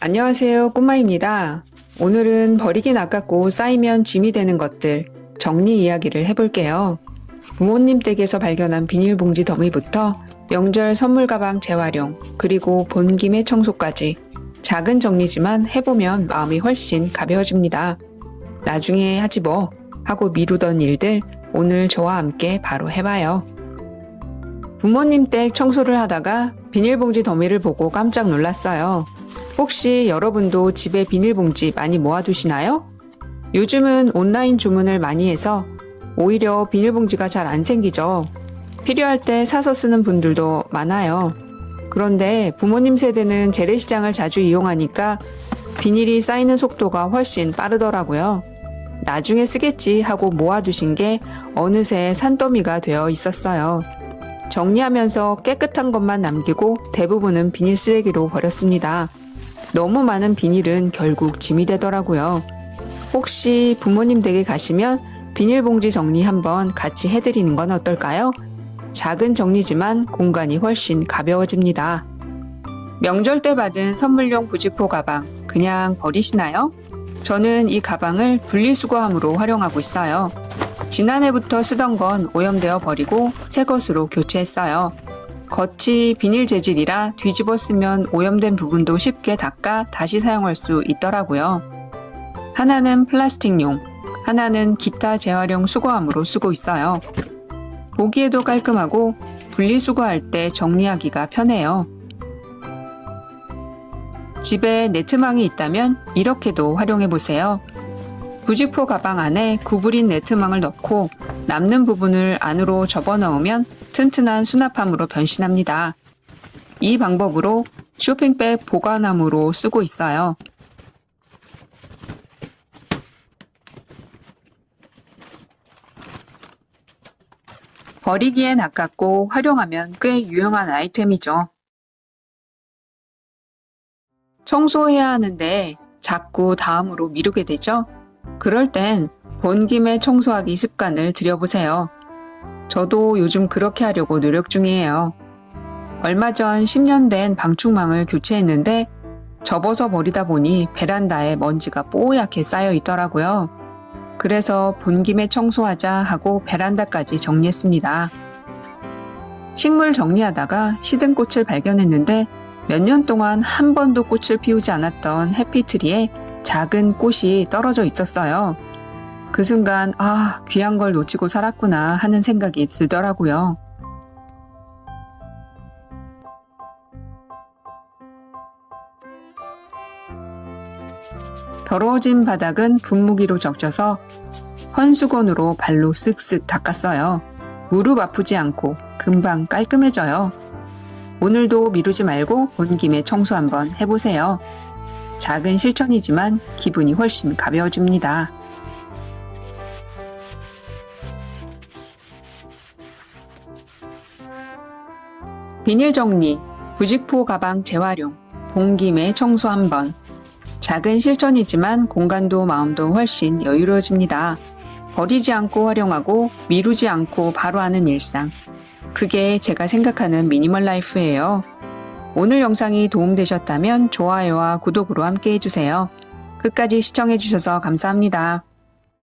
안녕하세요, 꼬마입니다. 오늘은 버리긴 아깝고 쌓이면 짐이 되는 것들 정리 이야기를 해볼게요. 부모님 댁에서 발견한 비닐봉지 더미부터 명절 선물 가방 재활용, 그리고 본 김에 청소까지 작은 정리지만 해보면 마음이 훨씬 가벼워집니다. 나중에 하지 뭐 하고 미루던 일들 오늘 저와 함께 바로 해봐요. 부모님 댁 청소를 하다가 비닐봉지 더미를 보고 깜짝 놀랐어요. 혹시 여러분도 집에 비닐봉지 많이 모아두시나요? 요즘은 온라인 주문을 많이 해서 오히려 비닐봉지가 잘 안 생기죠. 필요할 때 사서 쓰는 분들도 많아요. 그런데 부모님 세대는 재래시장을 자주 이용하니까 비닐이 쌓이는 속도가 훨씬 빠르더라고요. 나중에 쓰겠지 하고 모아두신 게 어느새 산더미가 되어 있었어요. 정리하면서 깨끗한 것만 남기고 대부분은 비닐 쓰레기로 버렸습니다. 너무 많은 비닐은 결국 짐이 되더라고요. 혹시 부모님 댁에 가시면 비닐봉지 정리 한번 같이 해드리는 건 어떨까요? 작은 정리지만 공간이 훨씬 가벼워집니다. 명절 때 받은 선물용 부직포 가방 그냥 버리시나요? 저는 이 가방을 분리수거함으로 활용하고 있어요. 지난해부터 쓰던 건 오염되어 버리고 새 것으로 교체했어요. 겉이 비닐 재질이라 뒤집어 쓰면 오염된 부분도 쉽게 닦아 다시 사용할 수 있더라고요. 하나는 플라스틱용, 하나는 기타 재활용 수거함으로 쓰고 있어요. 보기에도 깔끔하고 분리수거할 때 정리하기가 편해요. 집에 네트망이 있다면 이렇게도 활용해보세요. 부직포 가방 안에 구부린 네트망을 넣고 남는 부분을 안으로 접어넣으면 튼튼한 수납함으로 변신합니다. 이 방법으로 쇼핑백 보관함으로 쓰고 있어요. 버리기엔 아깝고 활용하면 꽤 유용한 아이템이죠. 청소해야 하는데 자꾸 다음으로 미루게 되죠? 그럴 땐 본 김에 청소하기 습관을 들여보세요. 저도 요즘 그렇게 하려고 노력 중이에요. 얼마 전 10년 된 방충망을 교체했는데 접어서 버리다 보니 베란다에 먼지가 뽀얗게 쌓여 있더라고요. 그래서 본 김에 청소하자 하고 베란다까지 정리했습니다. 식물 정리하다가 시든 꽃을 발견했는데 몇 년 동안 한 번도 꽃을 피우지 않았던 해피트리에 작은 꽃이 떨어져 있었어요. 그 순간 귀한 걸 놓치고 살았구나 하는 생각이 들더라고요. 더러워진 바닥은 분무기로 적셔서 헌수건으로 발로 쓱쓱 닦았어요. 무릎 아프지 않고 금방 깔끔해져요. 오늘도 미루지 말고 온 김에 청소 한번 해보세요. 작은 실천이지만 기분이 훨씬 가벼워집니다. 비닐 정리, 부직포 가방 재활용, 본 김에 청소 한번. 작은 실천이지만 공간도 마음도 훨씬 여유로워집니다. 버리지 않고 활용하고 미루지 않고 바로 하는 일상. 그게 제가 생각하는 미니멀 라이프예요. 오늘 영상이 도움되셨다면 좋아요와 구독으로 함께 해주세요. 끝까지 시청해주셔서 감사합니다.